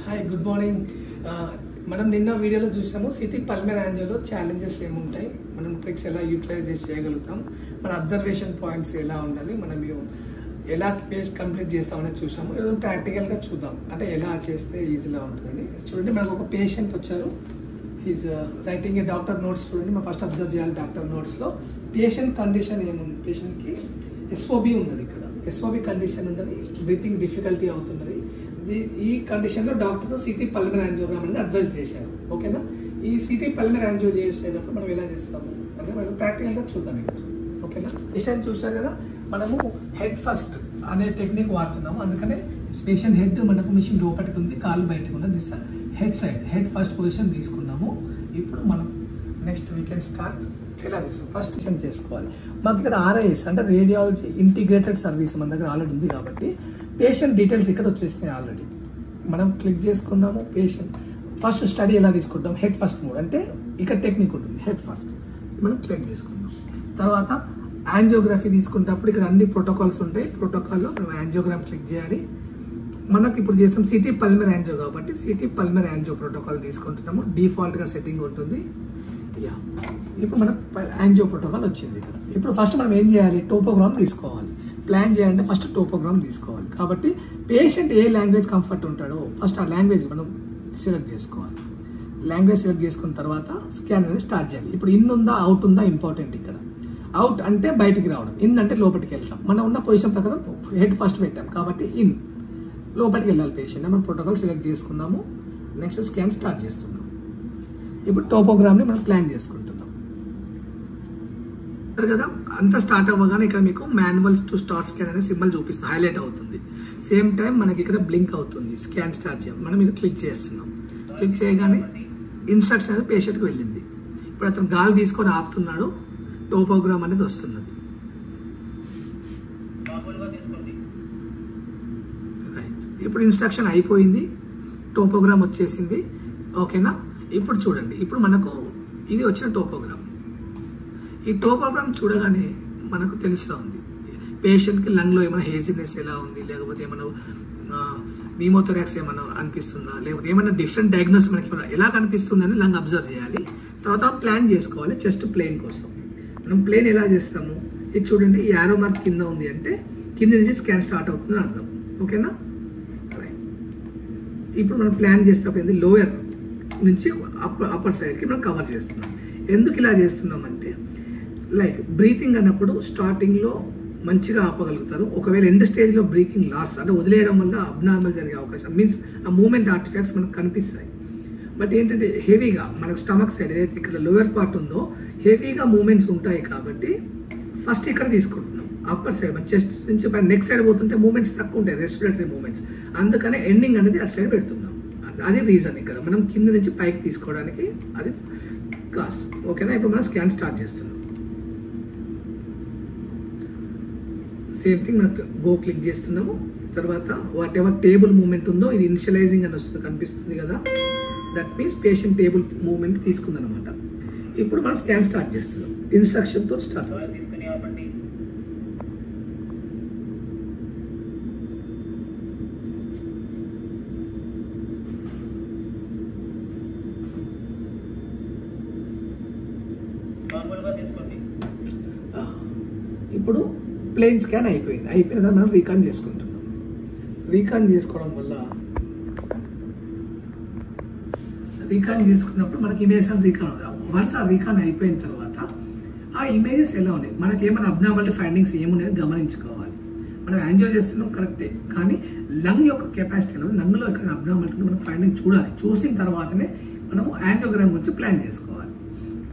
Hi good morning. మనం నిన్న వీడియోలో చూసాము సిటీ పల్మర్ యాంజియోలో ఛాలెంజెస్ ఏముంటాయి, మనం ట్రిక్స్ ఎలా యూటిలైజ్ చేయగలుగుతాం, మన అబ్జర్వేషన్ పాయింట్స్ ఎలా ఉండాలి, మనం ఎలా పేజ్ కంప్లీట్ చేస్తామనేది చూసాము. ఈరోజు ప్రాక్టికల్గా చూద్దాం, అంటే ఎలా చేస్తే ఈజీగా ఉంటుందని. చూడండి, మనకు ఒక పేషెంట్ వచ్చారు, is writing A doctor notes. చూడండి, మనం ఫస్ట్ అబ్జర్వ్ చేయాలి డాక్టర్ నోట్స్లో పేషెంట్ కండిషన్ ఏముంది. పేషెంట్కి ఎస్ఓబి ఉన్నది, ఇక్కడ ఎస్ఓబి కండిషన్ ఉన్నది, బ్రీతింగ్ డిఫికల్టీ అవుతున్నది. ఈ కండిషన్లో డాక్టర్ సిటీ పల్మర్ యాంజియోగ్రామ్ అనేది అడ్వైజ్ చేశారు. ఓకేనా, ఈ సిటీ పల్మర్ యాంజియో చేసేటప్పుడు మనం ఎలా చేస్తాము అంటే మనం ప్రాక్టికల్గా చూద్దాం ఇక్కడ. ఓకేనా, పేషెంట్ చూసారు కదా, మనము హెడ్ ఫస్ట్ అనే టెక్నిక్ వాడుతున్నాము. అందుకనే పేషెంట్ హెడ్ మనకు మిషన్ లోపలికి ఉంది, కాలు బయటకు ఉన్నది. This head side, head first position తీసుకున్నాము. ఇప్పుడు మనం నెక్స్ట్ వీ కెన్ స్టార్ట్. ఎలా తీసుకో ఫస్ట్ పొజిషన్ చేసుకోవాలి. మాకు ఇక్కడ ఆర్ఐఎస్ అంటే రేడియాలజీ ఇంటిగ్రేటెడ్ సర్వీస్ మన దగ్గర ఆల్రెడీ ఉంది కాబట్టి పేషెంట్ డీటెయిల్స్ ఇక్కడ వచ్చేస్తాయి. ఆల్రెడీ మనం క్లిక్ చేసుకున్నాము. పేషెంట్ ఫస్ట్ స్టడీ ఎలా తీసుకుంటాం, హెడ్ ఫస్ట్ మోడ్ అంటే ఇక్కడ టెక్నిక్ ఉంటుంది. హెడ్ ఫస్ట్ మనం క్లిక్ చేసుకుంటాం. తర్వాత యాంజియోగ్రఫీ తీసుకున్నప్పుడు ఇక్కడ అన్ని ప్రోటోకాల్స్ ఉంటాయి. ప్రోటోకాల్లో మనం యాంజియోగ్రామ్ క్లిక్ చేయాలి. మనకు ఇప్పుడు చేస్తాం సిటీ పల్మర్ యాంజియో కాబట్టి సిటీ పల్మర్ యాంజియో ప్రోటోకాల్ తీసుకుంటున్నాము. డిఫాల్ట్గా సెట్టింగ్ ఉంటుంది. ఇప్పుడు మనకు యాంజియో ప్రోటోకాల్ వచ్చింది ఇక్కడ. ఇప్పుడు ఫస్ట్ మనం ఏం చేయాలి, టోపోగ్రామ్ తీసుకోవాలి. ప్లాన్ చేయాలంటే ఫస్ట్ టోపోగ్రామ్ తీసుకోవాలి. కాబట్టి పేషెంట్ ఏ లాంగ్వేజ్ కంఫర్ట్ ఉంటాడో ఫస్ట్ ఆ లాంగ్వేజ్ మనం సెలెక్ట్ చేసుకోవాలి. లాంగ్వేజ్ సెలెక్ట్ చేసుకున్న తర్వాత స్కాన్ అనేది స్టార్ట్ చేయాలి. ఇప్పుడు ఇన్ ఉందా అవుట్ ఉందా ఇంపార్టెంట్. ఇక్కడ అవుట్ అంటే బయటికి రావడం, ఇన్ అంటే లోపలికి వెళ్ళడం. మనం ఉన్న పొజిషన్ ప్రకారం హెడ్ ఫస్ట్ పెట్టాం కాబట్టి ఇన్, లోపలికి వెళ్ళాలి పేషెంట్. మనం ప్రోటోకాల్ సెలెక్ట్ చేసుకున్నాము. నెక్స్ట్ స్కాన్ స్టార్ట్ చేస్తున్నాం. ఇప్పుడు టోపోగ్రామ్ని మనం ప్లాన్ చేసుకుంటున్నాం కదా. అంతా స్టార్ట్ అవ్వగానే ఇక్కడ మీకు మాన్యువల్స్ టు స్టార్ట్ స్కాన్ అనే సింబల్ చూపిస్తుంది, హైలైట్ అవుతుంది. సేమ్ టైం మనకి ఇక్కడ బ్లింక్ అవుతుంది. స్కాన్ స్టార్ట్ చేయాలి. మనం ఇది క్లిక్ చేస్తున్నాం. క్లిక్ చేయగానే ఇన్స్ట్రక్షన్ అనేది పేషెంట్కి వెళ్ళింది. ఇప్పుడు అతను గాలి తీసుకొని ఆపుతున్నాడు. టోపోగ్రామ్ అనేది వస్తున్నది. రైట్, ఇప్పుడు ఇన్స్ట్రక్షన్ అయిపోయింది, టోపోగ్రామ్ వచ్చేసింది. ఓకేనా, ఇప్పుడు చూడండి, ఇప్పుడు మనకు ఇది వచ్చిన టోపోగ్రామ్. ఈ టోపోగ్రామ్ చూడగానే మనకు తెలుస్తూ ఉంది పేషెంట్కి లంగ్లో ఏమైనా హేజినెస్ ఎలా ఉంది, లేకపోతే ఏమైనా నీమోథోరాక్స్ ఏమైనా అనిపిస్తుందా, లేకపోతే ఏమైనా డిఫరెంట్ డయాగ్నోస్ మనకి ఎలా కనిపిస్తుందని లంగ్ అబ్జర్వ్ చేయాలి. తర్వాత ప్లాన్ చేసుకోవాలి చెస్ట్ ప్లేన్ కోసం. మనం ప్లేన్ ఎలా చేస్తాము, ఇది చూడండి, ఈ యారో మార్క్ కింద ఉంది అంటే కింద నుంచి స్కాన్ స్టార్ట్ అవుతుంది అర్థం. ఓకేనా, ఇప్పుడు మనం ప్లాన్ చేసేటప్పుడు లోయర్ నుంచి అప్పర్ సైడ్కి మనం కవర్ చేస్తున్నాం. ఎందుకు ఇలా చేస్తున్నామంటే లైక్ బ్రీతింగ్ అన్నప్పుడు స్టార్టింగ్లో మంచిగా ఆపగలుగుతారు. ఒకవేళ ఎండ్ స్టేజ్లో బ్రీతింగ్ లాస్ అంటే వదిలేయడం వల్ల అబ్నార్మల్ జరిగే అవకాశం, మీన్స్ ఆ మూమెంట్ ఆర్టిఫాక్ట్స్ మనకు కనిపిస్తాయి. బట్ ఏంటంటే హెవీగా మనకు స్టమక్ సైడ్ ఏదైతే ఇక్కడ లోయర్ పార్ట్ ఉందో హెవీగా మూమెంట్స్ ఉంటాయి కాబట్టి ఫస్ట్ ఇక్కడ తీసుకుంటున్నాం. అప్పర్ సైడ్ మన చెస్ట్ నుంచి పైన నెక్ సైడ్ పోతుంటే మూమెంట్స్ తక్కువ ఉంటాయి, రెస్పిరేటరీ మూమెంట్స్. అందుకనే ఎండింగ్ అనేది అటు సైడ్ పెడుతున్నాం. అది రీజన్ ఇక్కడ మనం కింద నుంచి పైకి తీసుకోవడానికి, అది కాస్. ఓకేనా, ఇప్పుడు మనం స్కాన్ స్టార్ట్ చేస్తున్నాం. సేమ్ థింగ్ మనం గో క్లిక్ చేస్తున్నాము. తర్వాత వాట్ ఎవర్ టేబుల్ మూమెంట్ ఉందో ఇది ఇనిషియలైజింగ్ అని వస్తుంది, కనిపిస్తుంది కదా. That means patient table moment తీసుకుందనమాట. ఇప్పుడు మనం స్కాన్ స్టార్ట్ చేస్తున్నాం. ఇన్స్ట్రక్షన్తో స్టార్ట్ అవుతుంది. ఇప్పుడు ప్లేన్ స్కాన్ అయిపోయింది. అయిపోయిన తర్వాత మనం రీకాన్ చేసుకుంటున్నాం. రీకాన్ చేసుకోవడం వల్ల రీకాన్ చేసుకున్నప్పుడు మనకి ఇమేజ్ అని రీకాన్ అవుతుంది. వన్స్ ఆ రీకాన్ అయిపోయిన తర్వాత ఆ ఇమేజెస్ ఎలా ఉన్నాయి, మనకి ఏమైనా అబ్నార్మాలిటీ ఫైండింగ్స్ ఏమున్నాయని గమనించుకోవాలి. మనం యాంజియో చేస్తున్నాం కరెక్టే, కానీ లంగ్ యొక్క కెపాసిటీ అనేది లంగ్లో ఎక్కడ అబ్నార్మాలిటీ మనం ఫైండింగ్ చూడాలి. చూసిన తర్వాతనే మనము యాంజియోగ్రామ్ గురించి ప్లాన్ చేసుకోవాలి.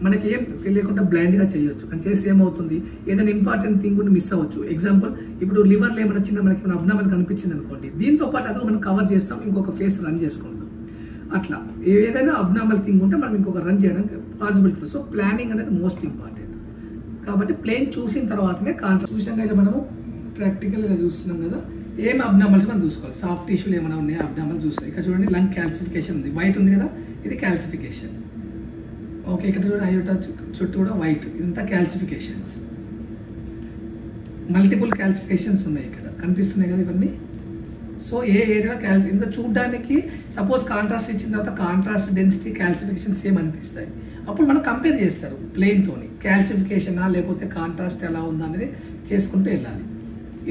మనకి ఏం తెలియకుండా బ్లైండ్గా చేయొచ్చు. అని చేసి ఏమవుతుంది, ఏదైనా ఇంపార్టెంట్ థింగ్ మిస్ అవ్వచ్చు. ఎగ్జాంపుల్, ఇప్పుడు లివర్లో ఏమైనా చిన్న మనకి ఏమైనా అబ్నార్మల్ కనిపించింది అనుకోండి, దీంతో పాటు అది మనం కవర్ చేస్తాం, ఇంకొక ఫేస్ రన్ చేసుకుంటాం. అట్లా ఏదైనా అబ్నార్మల్ థింగ్ ఉంటే మనం ఇంకొక రన్ చేయడానికి పాసిబిలిటీ. సో ప్లానింగ్ అనేది మోస్ట్ ఇంపార్టెంట్. కాబట్టి ప్లేన్ చూసిన తర్వాతనే చూసినాక మనము ప్రాక్టికల్గా చూస్తున్నాం కదా, ఏం అబ్నార్మల్స్ మనం చూసుకోవాలి. సాఫ్ట్ టిష్యూలు ఏమైనా ఉన్నాయో అబ్నార్మల్ చూస్తాయి. ఇక్కడ చూడండి, లంగ్ క్యాల్సిఫికేషన్ ఉంది, వైట్ ఉంది కదా, ఇది క్యాల్సిఫికేషన్. ఓకే, ఇక్కడ చూడండి, అయోటా చుట్టూ కూడా వైట్, ఇంత క్యాల్సిఫికేషన్స్. మల్టిపుల్ క్యాల్సిఫికేషన్స్ ఉన్నాయి ఇక్కడ కనిపిస్తున్నాయి కదా ఇవన్నీ. సో ఏ ఏరియా ఇంకా చూడడానికి సపోజ్ కాంట్రాస్ట్ ఇచ్చిన తర్వాత కాంట్రాస్ట్ డెన్సిటీ క్యాల్సిఫికేషన్ సేమ్ అనిపిస్తాయి. అప్పుడు మనం కంపేర్ చేస్తారు ప్లేన్తోని క్యాల్సిఫికేషనా లేకపోతే కాంట్రాస్ట్ ఎలా ఉందా అనేది చేసుకుంటూ వెళ్ళాలి.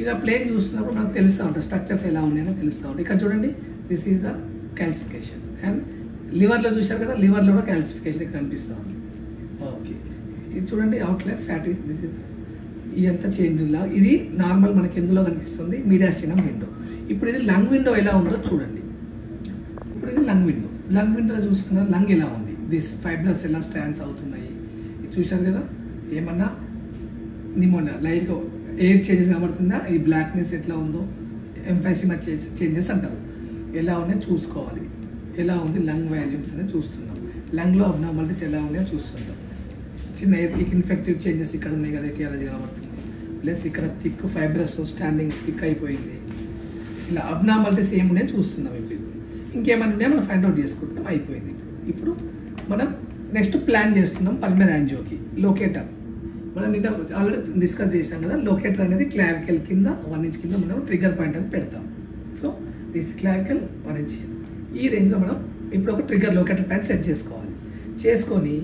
ఇక ప్లేన్ చూస్తున్నప్పుడు మనకు తెలుస్తూ ఉంటుంది స్ట్రక్చర్స్ ఎలా ఉన్నాయని తెలుస్తూ ఉంటుంది. ఇక్కడ చూడండి, this is the calcification. And లివర్లో చూశారు కదా, లివర్లో కూడా క్యాల్సిఫికేషన్ కనిపిస్తూ ఉంది. ఓకే, ఇది చూడండి అవుట్లైన్ ఫ్యాటీ. దిస్ ఇస్ ఇదంతా చేంజ్ లా. ఇది నార్మల్ మనకి ఎందులో కనిపిస్తుంది, మీడియాస్టినం విండో. ఇప్పుడు ఇది లంగ్ విండో ఎలా ఉందో చూడండి. ఇప్పుడు ఇది లంగ్ విండో. లంగ్ విండోలో చూస్తున్నారు లంగ్ ఎలా ఉంది, దిస్ ఫైబ్రస్ ఎలా స్టాండ్స్ అవుతున్నాయి ఇది చూశారు కదా. ఏమన్నా నిమోనియా లైట్గా ఎయిర్ చేంజెస్ కనబడుతుందా, ఈ బ్లాక్నెస్ ఎట్లా ఉందో ఎంఫైసిమా చేంజెస్ అంటారు. ఎలా ఉన్నాయో చూసుకోవాలి. ఎలా ఉంది లంగ్ వాల్యూమ్స్ అనేది చూస్తున్నాం. లంగ్లో అబ్నార్మాలిటీస్ ఎలా ఉన్నాయో చూస్తున్నాం. చిన్న ఇన్ఫెక్టివ్ చేంజెస్ ఇక్కడ ఉన్నాయి కదా, ఎటియాలజీ కనబడుతుంది. ప్లస్ ఇక్కడ థిక్ ఫైబ్రస్ స్టాండింగ్ థిక్ అయిపోయింది. ఇలా అబ్నార్మాలిటీస్ ఏమున్నాయో చూస్తున్నాం. ఇప్పుడు ఇంకేమైనా ఉన్నాయో మనం ఫైండ్ అవుట్ చేసుకుంటున్నాం. అయిపోయింది. ఇప్పుడు మనం నెక్స్ట్ ప్లాన్ చేస్తున్నాం పల్మనరీ యాంజియోకి. లొకేటర్ మనం నిన్న ఆల్రెడీ డిస్కస్ చేసాం కదా. లొకేటర్ అనేది క్లావికల్ కింద 1 ఇంచ్ కింద మనం ట్రిగర్ పాయింట్ అనేది పెడతాం. So this clavicle 1 inch. ఈ రేంజ్లో మనం ఇప్పుడు ఒక ట్రిగర్ లొకేటర్ పాయింట్ సెట్ చేసుకోవాలి. చేసుకొని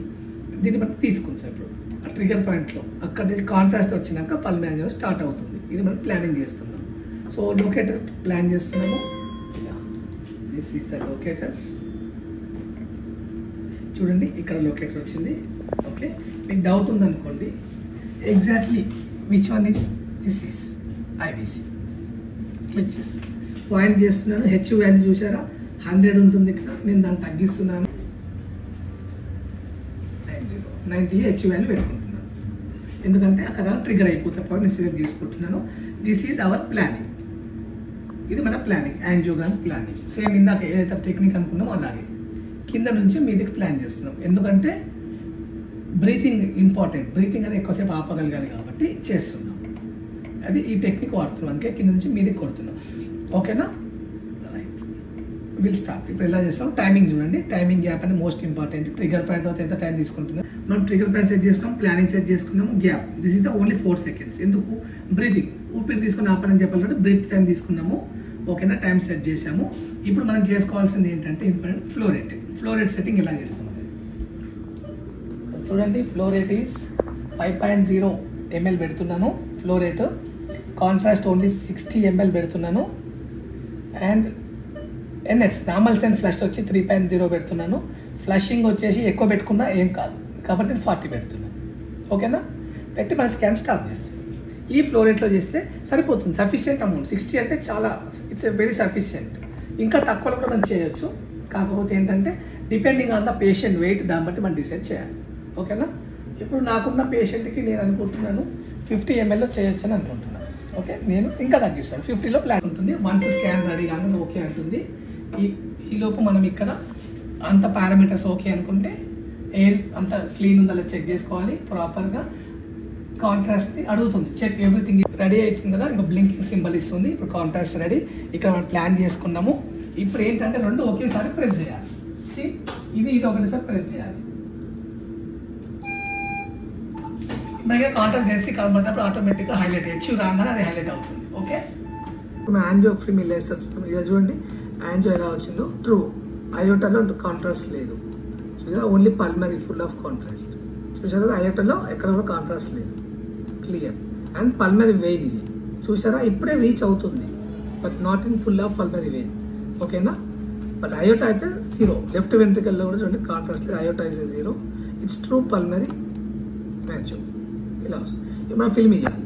దీన్ని మనం తీసుకుంటాం. ఇప్పుడు ఆ ట్రిగర్ పాయింట్లో అక్కడ నుంచి కాంట్రాస్ట్ వచ్చినాక పల్మనరీ యాంజియో స్టార్ట్ అవుతుంది. ఇది మనం ప్లానింగ్ చేస్తున్నాం. సో లొకేటర్ ప్లాన్ చేస్తున్నాము. This is the locator. చూడండి ఇక్కడ లొకేటర్ వచ్చింది. ఓకే, మీకు డౌట్ ఉందనుకోండి exactly which one is this is IBC click చేస్తాను. పాయింట్ చేస్తున్నాను. హెచ్ వాల్యూ చూసారా 100 ఉంటుంది. ఇక్కడ నేను దాన్ని తగ్గిస్తున్నాను. 90 హెచ్ వాల్యూ పెట్టుకుంటున్నాను. ఎందుకంటే అక్కడ ట్రిగర్ అయిపోతే నేను సెలెక్ట్ చేసుకుంటున్నాను. This is our planning. ఇది మన ప్లానింగ్, యాంజియోగ్రామ్ ప్లానింగ్. సేమ్ ఇందాక ఏదైతే టెక్నిక్ అనుకున్నామో అలాగే కింద నుంచి మీదకి ప్లాన్ చేస్తున్నాం. ఎందుకంటే బ్రీతింగ్ ఇంపార్టెంట్. బ్రీతింగ్ అనేది ఎక్కువసేపు ఆపగలగాలి కాబట్టి చేస్తున్నాం. అది ఈ టెక్నిక్ వాడుతున్నాం. అందుకే కింద నుంచి మీదకి కొడుతున్నాం. ఓకేనా, రైట్, విల్ స్టార్ట్. ఇప్పుడు ఎలా చేస్తాం, టైమింగ్ చూడండి. టైమింగ్ గ్యాప్ అనేది మోస్ట్ ఇంపార్టెంట్. ట్రిగర్ పాయింట్ తర్వాత ఎంత టైం తీసుకుంటున్నాం. మనం ట్రిగర్ పాయింట్ సెట్ చేసుకున్నాం, ప్లానింగ్ సెట్ చేసుకున్నాము. Gap this is the only 4 seconds. ఎందుకు, బ్రీతింగ్ ఊపిరి తీసుకుని ఆపని చెప్పాలంటే బ్రీత్ టైం తీసుకున్నాము. ఓకేనా, టైం సెట్ చేసాము. ఇప్పుడు మనం చేసుకోవాల్సింది ఏంటంటే important flow rate. Flow rate setting ఎలా చేస్తాం చూడండి. ఫ్లో రేట్ ఈస్ 5.0 ml పెడుతున్నాను. Flow rate contrast only 60 ml పెడుతున్నాను. And NX normal cent flush వచ్చి 3.0 పెడుతున్నాను. ఫ్లషింగ్ వచ్చేసి ఎక్కువ పెట్టుకున్నా ఏం కాదు కాబట్టి నేను 40 పెడుతున్నాను. ఓకేనా, పెట్టి మన స్కాన్ స్టార్ట్ చేస్తాం. ఈ ఫ్లో రేట్లో చేస్తే సరిపోతుంది. సఫిషియెంట్ అమౌంట్ 60 అంటే చాలా, ఇట్స్ వెరీ సఫిషియెంట్. ఇంకా తక్కువలో కూడా మనం చేయొచ్చు. కాకపోతే ఏంటంటే depending on the patient weight, దాన్ని బట్టి మనం డిసైడ్ చేయాలి. ఓకేనా, ఇప్పుడు నాకున్న పేషెంట్కి నేను అనుకుంటున్నాను 50 ml చేయొచ్చు అని అనుకుంటున్నాను. ఓకే, నేను ఇంకా తగ్గిస్తాను. 50లో ప్లాన్ ఉంటుంది. వన్స్ స్కాన్ రెడీ కానీ ఓకే అంటుంది. ఈ లోపు మనం ఇక్కడ అంత పారామీటర్స్ ఓకే అనుకుంటే ఎయిర్ అంత క్లీన్ ఉందా చెక్ చేసుకోవాలి. ప్రాపర్గా కాంట్రాస్ట్ అడుగుతుంది. చెక్ ఎవ్రీథింగ్ రెడీ అవుతుంది కదా. ఇంకా బ్లింకింగ్ సింబల్ ఇస్తుంది. ఇప్పుడు కాంట్రాస్ట్ రెడీ. ఇక్కడ మనం ప్లాన్ చేసుకున్నాము. ఇప్పుడు ఏంటంటే 2 ఒకేసారి ప్రెస్ చేయాలి. ఇది ఒకటిసారి ప్రెస్ చేయాలి. మనకి కాంట్రాస్ట్ చేసి కనబడినప్పుడు ఆటోమేటిక్గా హైలైట్ హెచ్ రాగానే అది హైలైట్ అవుతుంది. ఓకే, ఇప్పుడు యాంజియో ఫ్రీ మిల్ వేస్తారు. ఇక చూడండి యాంజియో ఎలా వచ్చిందో. ట్రూ, అయోటాలో కాంట్రాస్ట్ లేదు. చూసారా, only pulmonary full of contrast. చూసారా కదా, అయోటాలో ఎక్కడ కూడా కాంట్రాస్ట్ లేదు. క్లియర్. అండ్ పల్మరీ వెయిన్ ఇది చూసారా, ఇప్పుడే రీచ్ అవుతుంది but not in full of pulmonary vein. ఓకేనా, బట్ అయోటా అయితే 0. లెఫ్ట్ వెంట్రికల్లో కూడా చూడండి కాంట్రాస్ట్ లేదు. Aorta is 0. It's true pulmonary angio. ఇలా వస్తుంది. ఇప్పుడు మనం ఫిల్మ్ ఇవ్వాలి.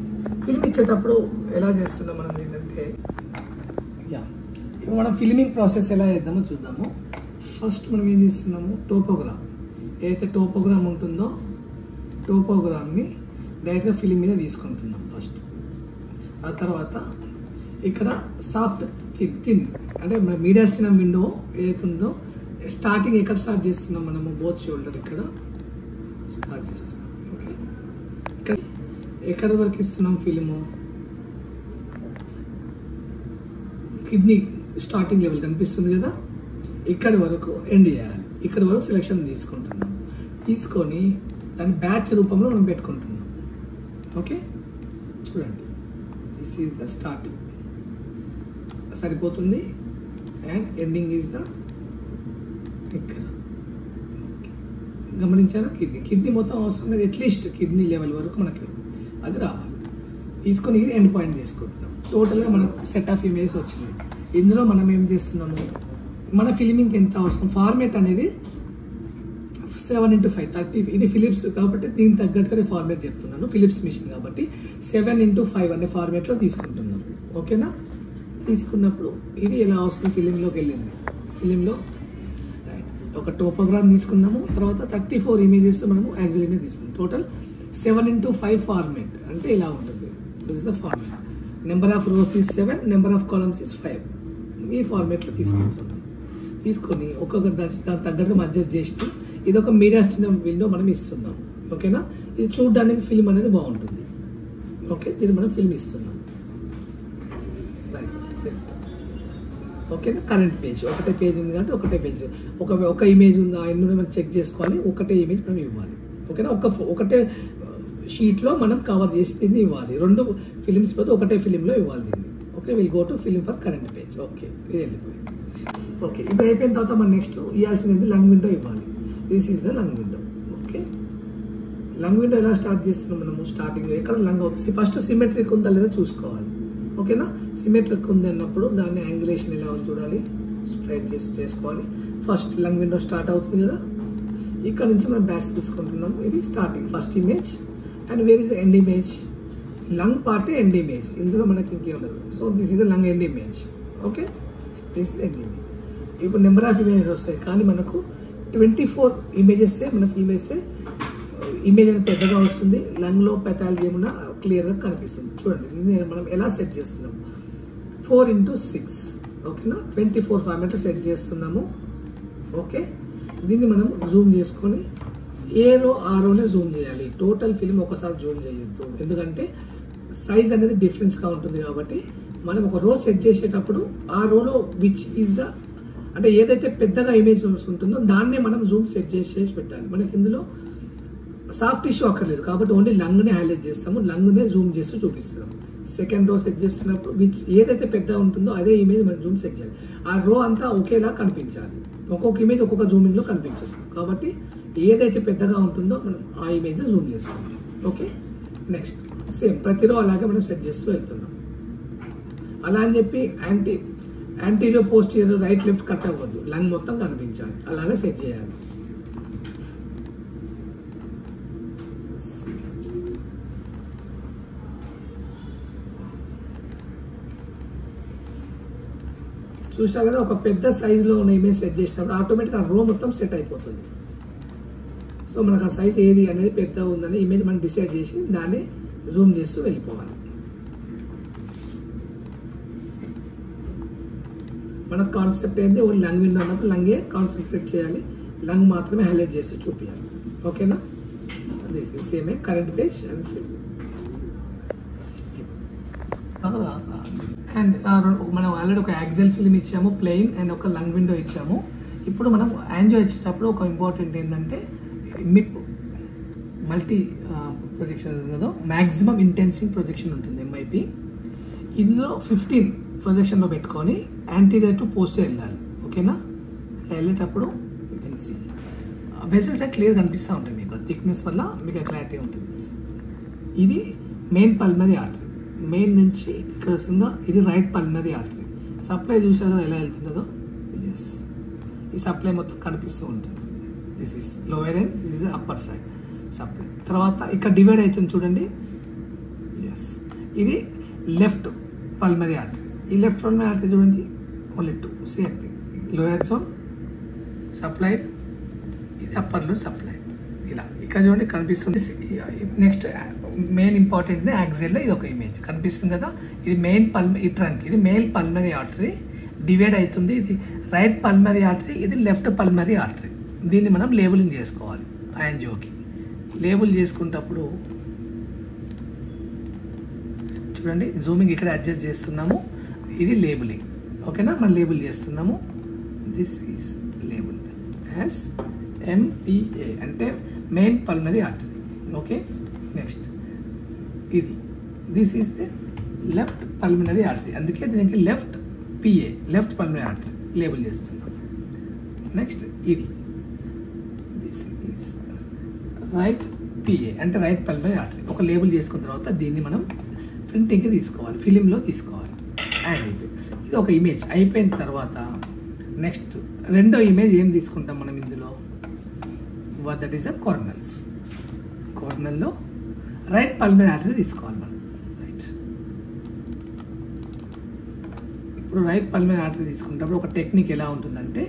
ఫిల్మ్ ఇచ్చేటప్పుడు ఎలా చేస్తున్నాం మనం ఏంటంటే, ఇప్పుడు మనం ఫిల్మింగ్ ప్రాసెస్ ఎలా చేద్దామో చూద్దాము. ఫస్ట్ మనం ఏం చేస్తున్నాము, టోపోగ్రామ్ ఏదైతే టోపోగ్రామ్ ఉంటుందో టోపోగ్రామ్ని డైరెక్ట్గా ఫిల్మ్ మీద తీసుకుంటున్నాం ఫస్ట్. ఆ తర్వాత ఇక్కడ సాఫ్ట్ థిన్ అంటే మన మీడియాస్టినం విండో ఏదైతే ఉందో స్టార్టింగ్ ఎక్కడ స్టార్ట్ చేస్తున్నాం మనము, బోత్ షోల్డర్ ఇక్కడ స్టార్ట్ చేస్తున్నాం. ఓకే, ఇక్కడ ఎక్కడి వరకు ఇస్తున్నాం ఫిల్ము, కిడ్నీ స్టార్టింగ్ లెవెల్ కనిపిస్తుంది కదా, ఇక్కడి వరకు ఎండ్ చేయాలి. ఇక్కడ వరకు సెలెక్షన్ తీసుకుంటున్నాం. తీసుకొని దాన్ని బ్యాచ్ రూపంలో మనం పెట్టుకుంటున్నాం. ఓకే, చూడండి దిస్ ఈజ్ ద సరిపోతుంది. అండ్ ఎండింగ్ ఈజ్ ద ఇక్కడ గమనించారా, కిడ్నీ మొత్తం అవసరం లేదు, అట్లీస్ట్ కిడ్నీ లెవెల్ వరకు మనకి అది రావాలి. తీసుకొని ఇది ఎండ్ పాయింట్ తీసుకుంటున్నాం. టోటల్గా మనకు సెట్ ఆఫ్ ఇమేజ్ వచ్చింది. ఇందులో మనం ఏం చేస్తున్నాము, మన ఫిల్మింగ్కి ఎంత అవసరం, ఫార్మేట్ అనేది 7x5 30. ఇది ఫిలిప్స్ కాబట్టి దీనికి తగ్గట్టుగా ఫార్మేట్ చెప్తున్నాను, ఫిలిప్స్ మిషన్ కాబట్టి 7x5 అనే ఫార్మేట్లో తీసుకుంటున్నాను. ఓకేనా, తీసుకున్నప్పుడు ఇది ఎలా వస్తుంది, ఫిలింలోకి వెళ్ళింది. ఫిలింలో ఒక టోపోగ్రామ్ తీసుకున్నాము, తర్వాత 34 ఇమేజెస్ మనము యాక్సిల్ ఇమేజ్ తీసుకున్నాం. టోటల్ 7x5 ఫార్మేట్ అంటే ఇలా ఉంటుంది. This is the format. Number of rose is 7, number of columns is 5. ఈ ఫార్మేట్లో తీసుకుంటున్నాం. తీసుకొని ఒక్కొక్క దాని తగ్గట్టుగా అడ్జస్ట్ చేసి ఇది ఒక మీడియా స్టినమ్ విండో మనం ఇస్తున్నాం. ఓకేనా, ఇది చూడడానికి ఫిల్మ్ అనేది బాగుంటుంది. ఓకే, దీన్ని మనం ఫిల్మ్ ఇస్తున్నాం. ఓకేనా, కరెంట్ పేజ్ ఒకటే పేజ్ ఉంది కాబట్టి ఒకటే పేజ్, ఒక ఇమేజ్ ఉందా ఎన్నో మనం చెక్ చేసుకోవాలి. ఒకటే ఇమేజ్ మనం ఇవ్వాలి. ఓకేనా, ఒకటే షీట్లో మనం కవర్ చేసి దీన్ని ఇవ్వాలి. 2 ఫిలిమ్స్ పోతే ఒకటే ఫిలింలో ఇవ్వాలి దీన్ని. Okay, will go to film for current page. Okay, ఇది వెళ్ళిపోయింది. ఓకే, ఇప్పుడు అయిపోయిన తర్వాత మనం నెక్స్ట్ ఇవ్వాల్సింది లంగ్ విండో ఇవ్వాలి. This is the lung window. Okay, lung window ఎలా స్టార్ట్ చేస్తున్నాం మనము, స్టార్టింగ్ ఎక్కడ లంగ్ అవుతుంది, ఫస్ట్ సిమెట్రిక్ ఉందా లేదా చూసుకోవాలి. ఓకేనా, సిమెట్రిక్ ఉంది అన్నప్పుడు దాన్ని యాంగులేషన్ ఎలా ఉంది చూడాలి, స్ప్రెడ్ చేసుకోవాలి. ఫస్ట్ లంగ్ విండో స్టార్ట్ అవుతుంది కదా, ఇక్కడ నుంచి మనం బ్యాచ్ తీసుకుంటున్నాము. ఇది starting first image. And where is the end image, lung పార్టే ఎండ్ ఇమేజ్, ఇందులో మనకి ఇంకేం ఉండదు. So this is the lung end image. Okay, this is end image. ఇప్పుడు నెంబర్ ఆఫ్ ఇమేజెస్ వస్తాయి, కానీ మనకు 24 ఇమేజెస్ మనం ఫిల్మ్ వేస్తే ఇమేజ్ అనేది పెద్దగా వస్తుంది. లంగ్లో పెథాలజీ ఏమన్నా క్లియర్గా కనిపిస్తుంది. చూడండి, ఇది మనం ఎలా సెట్ చేస్తున్నాము, 4x6. ఓకేనా, 24 ఫార్మాట్ సెట్ చేస్తున్నాము. ఓకే, దీన్ని మనం జూమ్ చేసుకొని ఏ రో ఆ రోనే జూమ్ చేయాలి. టోటల్ ఫిల్మ్ ఒకసారి జూమ్ చేయొద్దు, ఎందుకంటే సైజ్ అనేది డిఫరెన్స్గా ఉంటుంది. కాబట్టి మనం ఒక రో సెట్ చేసేటప్పుడు ఆ రోలో విచ్ ఈజ్ ద అంటే ఏదైతే పెద్దగా ఇమేజ్ ఉంటుందో దాన్నే మనం జూమ్ సెట్ చేసి పెట్టాలి. మనకి ఇందులో సాఫ్ట్ టిష్యూ అక్కర్లేదు కాబట్టి ఓన్లీ లంగ్నే హైలైట్ చేస్తాము, లంగ్నే జూమ్ చేస్తూ చూపిస్తున్నాము. సెకండ్ రో సెట్ చేస్తున్నప్పుడు విచ్ ఏదైతే పెద్దగా ఉంటుందో అదే ఇమేజ్ మనం జూమ్ సెట్ చేయాలి. ఆ రో అంతా ఒకేలా కనిపించాలి. ఒక్కొక్క ఇమేజ్ ఒక్కొక్క జూమింగ్లో కనిపించదు కాబట్టి ఏదైతే పెద్దగా ఉంటుందో మనం ఆ ఇమేజ్ జూమ్ చేస్తాం. ఓకే, నెక్స్ట్ సేమ్ ప్రతి రో అలాగే మనం సెట్ చేస్తూ వెళ్తున్నాం. అలా అని చెప్పి anterior posterior right left cut అవ్వద్దు, లంగ్ మొత్తం కనిపించాలి, అలాగే సెట్ చేయాలి. చూసా కదా, ఒక పెద్ద సైజులో ఉన్న ఇమేజ్ సెట్ చేసినప్పుడు ఆటోమేటిక్గా ఆ రో మొత్తం సెట్ అయిపోతుంది. సో మనకు ఆ సైజ్ ఏది అనేది పెద్ద ఉందని ఇమేజ్ మనం డిసైడ్ చేసి దాన్ని జూమ్ చేస్తూ వెళ్ళిపోవాలి. మన కాన్సెప్ట్ ఏంటి, ఓన్లీ లంగ్ విండో అన్నప్పుడు లంగే కాన్సన్ట్రేట్ చేయాలి, లంగ్ మాత్రమే హైలైట్ చేస్తూ చూపించాలి. ఓకేనా, this is same current page and film. And మనం ఆల్రెడీ ఒక యాక్సిల్ ఫిల్మ్ ఇచ్చాము ప్లెయిన్, అండ్ ఒక లంగ్ విండో ఇచ్చాము. ఇప్పుడు మనం యాంజియో ఇచ్చేటప్పుడు ఒక ఇంపార్టెంట్ ఏంటంటే మిప్ మల్టీ ప్రొజెక్షన్ కదా, మ్యాక్సిమం ఇంటెన్సివ్ ప్రొజెక్షన్ ఉంటుంది MIP. ఇందులో 15 ప్రొజెక్షన్లో పెట్టుకొని యాంటీరియర్ టు పోస్టర్ వెళ్ళాలి. ఓకేనా, వెళ్ళేటప్పుడు you can see vessels clear కనిపిస్తూ ఉంటాయి మీకు, థిక్నెస్ వల్ల మీకు క్లారిటీ ఉంటుంది. ఇది మెయిన్ పల్మరీ ఆర్టరీ, మెయిన్ నుంచి ఇక్కడ వస్తుందా ఇది రైట్ పల్మరీ ఆర్టరీ. సప్లై చూసారు కదా ఎలా వెళ్తుందో, ఎస్ ఈ సప్లై మొత్తం కనిపిస్తూ ఉంటుంది. This is lower and this is upper side supply. తర్వాత ఇక్కడ డివైడ్ అవుతుంది చూడండి, ఎస్ ఇది లెఫ్ట్ పల్మరీ ఆర్టరీ. ఈ లెఫ్ట్ పల్మరీ ఆర్టరీ చూడండి, only 2 same thing, lower zone supplied, ఇది అప్పర్లో సప్లైడ్. ఇలా ఇక్కడ చూడండి కనిపిస్తుంది. నెక్స్ట్ మెయిన్ ఇంపార్టెంట్ యాక్సిల్లో ఇది ఒక ఇమేజ్ కనిపిస్తుంది కదా, ఇది మెయిన్ ఈ ట్రంక్, ఇది మెయిన్ పల్మరీ ఆర్టరీ డివైడ్ అవుతుంది. ఇది రైట్ పల్మరీ ఆర్టరీ, ఇది లెఫ్ట్ పల్మరీ ఆర్టరీ. దీన్ని మనం లేబులింగ్ చేసుకోవాలి. యాంజియోకి లేబుల్ చేసుకున్నప్పుడు చూడండి, జూమింగ్ ఇక్కడ అడ్జస్ట్ చేస్తున్నాము, ఇది లేబులింగ్. ఓకేనా, మనం లేబుల్ చేస్తున్నాము. This is labelled as MPA అంటే main pulmonary artery. Okay, next ఇది this is the left pulmonary artery, అందుకే దీనికి left PA left pulmonary artery label చేస్తున్నాం. నెక్స్ట్ ఇది రైట్ పిఏ అంటే రైట్ పల్మనరీ ఆర్టరీ. ఒక లేబుల్ చేసుకున్న తర్వాత దీన్ని మనం ప్రింటింగ్కి తీసుకోవాలి, ఫిలింలో తీసుకోవాలి. యాడ్ అయిపోయింది. ఇది ఒక ఇమేజ్ అయిపోయిన తర్వాత నెక్స్ట్ రెండో ఇమేజ్ ఏం తీసుకుంటాం మనం ఇందులో, దట్ ఈస్ ద కార్నల్స్. కార్నల్లో రైట్ పల్మనరీ ఆర్టరీ తీసుకోవాలి మనం. రైట్ ఇప్పుడు రైట్ పల్మనరీ ఆర్టరీ తీసుకున్నప్పుడు ఒక టెక్నిక్ ఎలా ఉంటుందంటే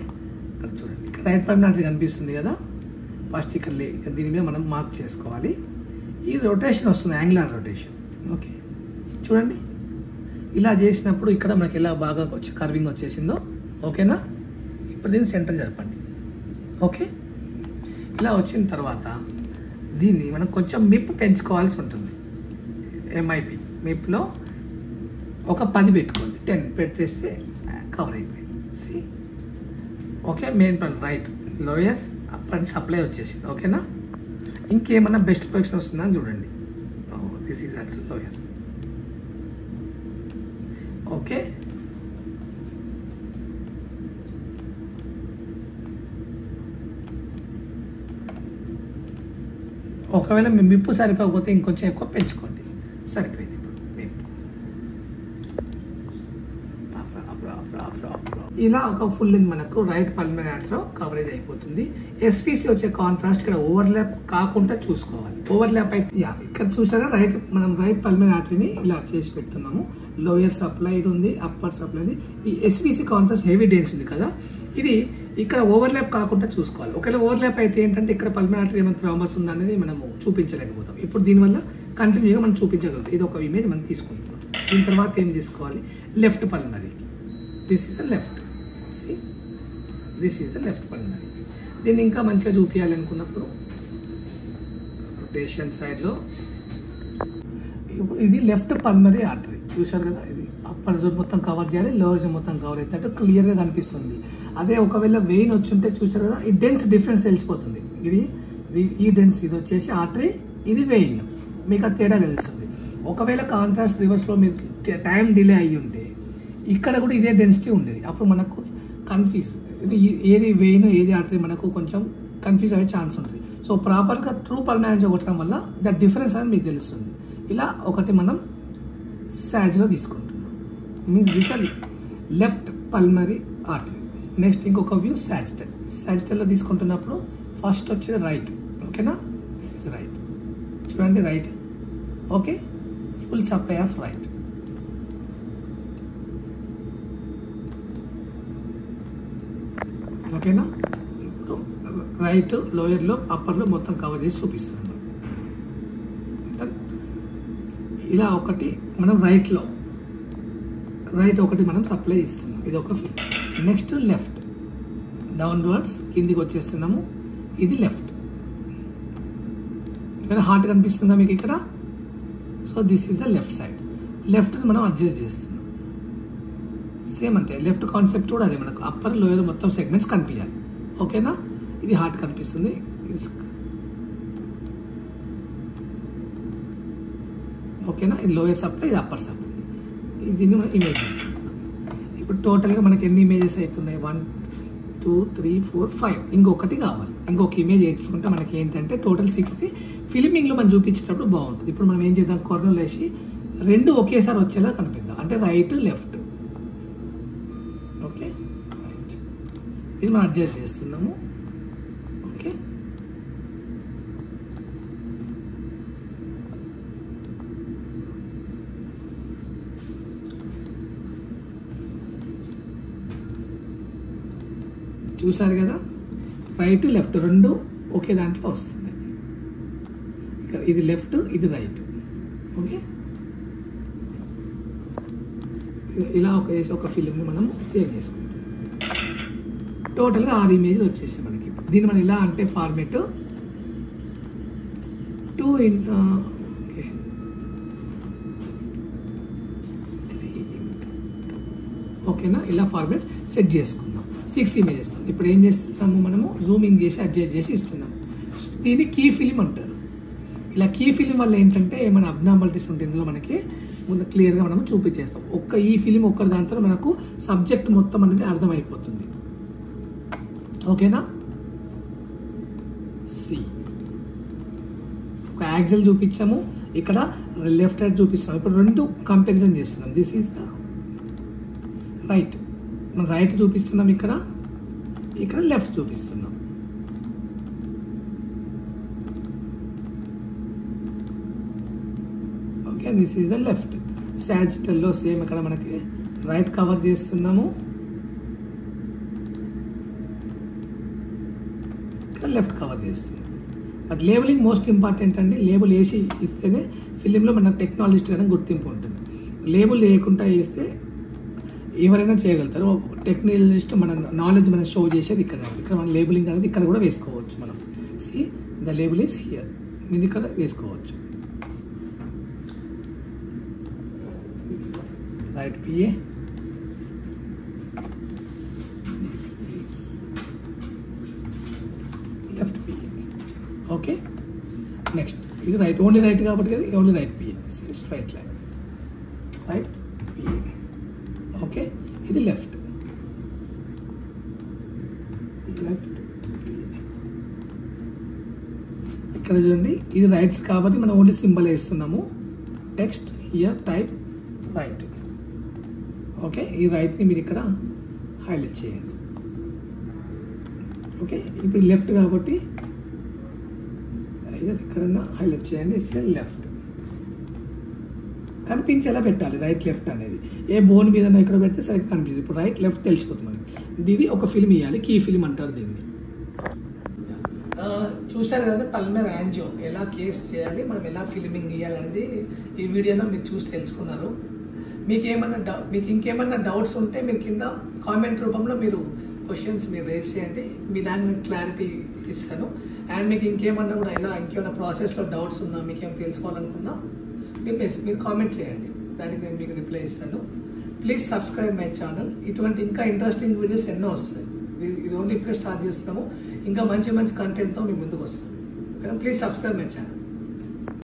ఇక్కడ చూడండి, ఇక్కడ రైట్ పల్మనరీ ఆర్టరీ కనిపిస్తుంది కదా, ఫస్ట్ ఇక్కడ దీని మీద మనం మార్క్ చేసుకోవాలి. ఈ రొటేషన్ వస్తుంది, యాంగులర్ రొటేషన్. ఓకే చూడండి, ఇలా చేసినప్పుడు ఇక్కడ మనకి ఎలా బాగా కర్వింగ్ వచ్చేసిందో. ఓకేనా, ఇప్పుడు దీన్ని సెంటర్ జరపండి. ఓకే, ఇలా వచ్చిన తర్వాత దీన్ని మనం కొంచెం మిప్ పెంచుకోవాల్సి ఉంటుంది. ఎంఐపి మిప్లో ఒక 10 పెట్టుకోండి, 10 పెట్టేస్తే కవర్ అయిపోయింది. సి ఓకే, మెయిన్ పని రైట్ లోయర్ అప్పటి సప్లై వచ్చేసింది. ఓకేనా, ఇంకేమన్నా బెస్ట్ పొజిషన్ వస్తుందా అని చూడండి. This is also lower. Okay, ఒకవేళ మీ మిప్పు సరిపోకపోతే ఇంకొంచెం ఎక్కువ పెంచుకోండి, సరిపోయింది. ఇలా ఒక ఫుల్ లెంత్ మనకు రైట్ పల్మనరీ ఆర్టరీ కవరేజ్ అయిపోతుంది. ఎస్పీసీ వచ్చే కాంట్రాస్ట్ ఇక్కడ ఓవర్లాప్ కాకుండా చూసుకోవాలి. ఓవర్లాప్ అయితే ఇక్కడ చూసారా మనం రైట్ పల్మనరీ ఆర్టరీని ఇలా చేసి పెడుతున్నాము. లోయర్ సప్లై ఉంది, అప్పర్ సప్లై ఉంది. ఈ ఎస్పీసీ కాంట్రాస్ట్ హెవీ డెన్స్ ఉంది కదా, ఇది ఇక్కడ ఓవర్లాప్ కాకుండా చూసుకోవాలి. ఒకవేళ ఓవర్లాప్ అయితే ఏంటంటే ఇక్కడ పల్మనరీ ఆర్టరీ ఏమైనా థ్రాంబస్ ఉందా అనేది మనము చూపించలేకపోతాం. ఇప్పుడు దీనివల్ల కంటిన్యూగా మనం చూపించగలుగుతాం. ఇది ఒక ఇమేజ్ మనం తీసుకుంటున్నాం. దీని తర్వాత ఏం తీసుకోవాలి, left pulmonary. This is the left. See this is the left pulmonary. దీన్ని ఇంకా మంచిగా చూపించాలి అనుకున్నప్పుడు రొటేషన్ సైడ్లో ఇది లెఫ్ట్ పల్మనరీ ఆర్టరీ చూశారు కదా, ఇది అప్పర్ జోన్ మొత్తం కవర్ చేయాలి, లోవర్ జోన్ మొత్తం కవర్ అయితే క్లియర్గా కనిపిస్తుంది. అదే ఒకవేళ వెయిన్ వచ్చి ఉంటే చూశారు కదా, ఈ డెన్స్ డిఫరెన్స్ తెలిసిపోతుంది. ఈ డెన్స్ ఇది వచ్చేసి ఆర్టరీ, ఇది వెయిన్, మీకు ఆ తేడా తెలుస్తుంది. ఒకవేళ కాంట్రాస్ట్ రివర్స్లో మీరు టైం డిలే అయ్యి ఉంటే ఇక్కడ కూడా ఇదే డెన్సిటీ ఉండేది, అప్పుడు మనకు కన్ఫ్యూజ్ ఏది వెయిన్ ఏది ఆర్టరీ మనకు కొంచెం కన్ఫ్యూజ్ అయ్యే ఛాన్స్ ఉంటుంది. సో ప్రాపర్గా ట్రూ పల్మనరీ కొట్టడం వల్ల ద డిఫరెన్స్ అనేది మీకు తెలుస్తుంది. ఇలా ఒకటి మనం సాజ్లో తీసుకుంటున్నాం, means this are left pulmonary artery. Next ఇంకొక వ్యూ సాజిటల్. సాజిటల్లో తీసుకుంటున్నప్పుడు ఫస్ట్ వచ్చేది రైట్. ఓకేనా, దిస్ ఇస్ రైట్. చూడండి right. Okay, full supply of right. ఓకేనా, ఇప్పుడు రైట్ లోయర్లో అప్పర్లో మొత్తం కవర్ చేసి చూపిస్తున్నాం. ఇలా ఒకటి మనం రైట్ ఒకటి మనం సప్లై ఇస్తున్నాం, ఇది ఒక ఫిల్. నెక్స్ట్ లెఫ్ట్ డౌన్వర్డ్స్ కిందికి వచ్చేస్తున్నాము, ఇది లెఫ్ట్. ఇక్కడ హార్ట్ కనిపిస్తుందా మీకు ఇక్కడ? So this is the left side. Left మనం అడ్జస్ట్ చేస్తున్నాం. సేమ్ అంతే, లెఫ్ట్ కాన్సెప్ట్ కూడా అదే, మనకు అప్పర్ లోయర్ మొత్తం సెగ్మెంట్స్ కనిపించాలి. ఓకేనా, ఇది హార్ట్ కనిపిస్తుంది. ఓకేనా, ఇది లోయర్ సప్లై, ఇది అప్పర్ సప్లై. దీన్ని మనం ఇమేజ్ తీసుకుంటున్నాం. ఇప్పుడు టోటల్గా మనకి ఎన్ని ఇమేజెస్ అవుతున్నాయి? 1 2 3 4 5. ఇంకొకటి కావాలి, ఇంకొక ఇమేజ్ వేసుకుంటే మనకి ఏంటంటే టోటల్ 6ది ఫిలిమింగ్లో మనం చూపించేటప్పుడు బాగుంటుంది. ఇప్పుడు మనం ఏం చేద్దాం, కార్నర్ వేసి రెండు ఒకేసారి వచ్చేలా కనిపిద్దాం, అంటే రైట్ లెఫ్ట్. Okay, right. ఇది మనం అడ్జస్ట్ చేస్తున్నాము. ఓకే, చూసారు కదా, రైట్ లెఫ్ట్ రెండు ఒకే దాంట్లో వస్తున్నాయి. ఇది లెఫ్ట్, ఇది రైట్. ఓకే, ఇలా ఒక ఫిలింని మనం సేవ్ చేసుకుంటాం. టోటల్గా 6 ఇమేజ్లు వచ్చేసాయి మనకి. దీన్ని మనం ఇలా అంటే ఫార్మేట్ 2 ఓకే 3. ఓకేనా, ఇలా ఫార్మేట్ సెట్ చేసుకుందాం. 6 ఇమేజెస్. ఇప్పుడు ఏం చేస్తున్నాము, మనము జూమింగ్ చేసి అడ్జస్ట్ చేసి ఇస్తున్నాము. దీన్ని కీ ఫిలిం అంటారు. ఇలా కీ ఫిలిం వల్ల ఏంటంటే ఏమైనా అబ్నార్మాలిటీస్ ఉంటే ఇందులో మనకి ముందు క్లియర్గా మనం చూపించేస్తాం. ఈ ఫిలిం ఒక్క దాంతో మనకు సబ్జెక్ట్ మొత్తం అనేది అర్థమైపోతుంది. ఓకేనా? సి ఒక యాక్సిల్ చూపించాము, ఇక్కడ లెఫ్ట్ రైట్ చూపిస్తాం. ఇప్పుడు రెండు కంపారిజన్ చేస్తున్నాం. దిస్ ఈజ్ ద రైట్, మనం రైట్ చూపిస్తున్నాం, ఇక్కడ లెఫ్ట్ చూపిస్తున్నాం. Okay, this is the left. సాజిటల్లో సేమ్ ఇక్కడ మనకి రైట్ కవర్ చేస్తున్నాము, ఇక్కడ లెఫ్ట్ కవర్ చేస్తున్నాం. బట్ లేబులింగ్ మోస్ట్ ఇంపార్టెంట్ అండి. లేబుల్ వేసి ఇస్తేనే ఫిలింలో మన టెక్నాలజిస్ట్ కానీ గుర్తింపు ఉంటుంది. లేబుల్ వేయకుండా వేస్తే ఎవరైనా చేయగలుగుతారు. టెక్నాలజిస్ట్ మన నాలెడ్జ్ మనం షో చేసేది ఇక్కడ మన లేబులింగ్ అనేది ఇక్కడ కూడా వేసుకోవచ్చు. మనం see the label is here, మీరు ఇక్కడ వేసుకోవచ్చు. Right PA, left PA. Okay, next ఇది రైట్, ఓన్లీ రైట్ కాబట్టి కదా, only right PA, straight line, right PA. Okay, ఇది లెఫ్ట్, ఇక్కడ చూడండి ఇది రైట్స్ కాబట్టి మనం ఓన్లీ సింబల్ వేస్తున్నాము. Text here type right. Okay, ఈ రైట్ని మీరు ఇక్కడ హైలైట్ చేయండి. ఓకే, ఇప్పుడు లెఫ్ట్ కాబట్టి ఎక్కడన్నా హైలైట్ చేయండి. ఇట్స్ లెఫ్ట్, కనిపించేలా పెట్టాలి రైట్ లెఫ్ట్ అనేది. ఏ బోన్ మీద ఇక్కడ పెడితే సరిగ్గా కనిపిస్తుంది. ఇప్పుడు రైట్ లెఫ్ట్ తెలిసిపోతుంది మనకి. ఇది ఒక ఫిల్మ్ ఇవ్వాలి, కీ ఫిల్మ్ అంటారు దీన్ని. చూసారు కదా పల్మర్ యాంజియో ఎలా కేస్ చేయాలి, మనం ఎలా ఫిల్మింగ్ ఇవ్వాలి అనేది ఈ వీడియోలో మీరు చూసి తెలుసుకున్నారు. మీకు ఇంకేమన్నా డౌట్స్ ఉంటే మీరు కింద కామెంట్ రూపంలో మీరు క్వశ్చన్స్ మీరు రేస్ చేయండి, మీ దాన్ని నేను క్లారిటీ ఇస్తాను. అండ్ మీకు ఇంకేమన్నా కూడా ఇంకేమైనా ప్రాసెస్లో డౌట్స్ ఉన్నా, మీకు ఏమైనా తెలుసుకోవాలనుకున్నా మీరు కామెంట్ చేయండి, దానికి నేను మీకు రిప్లై ఇస్తాను. Please subscribe my channel. ఇటువంటి ఇంకా ఇంట్రెస్టింగ్ వీడియోస్ ఎన్నో వస్తాయి. ఇది ఓన్లీ ఇప్పుడే స్టార్ట్ చేస్తున్నాము. ఇంకా మంచి కంటెంట్తో మీ ముందుకు వస్తాం. Please subscribe my channel.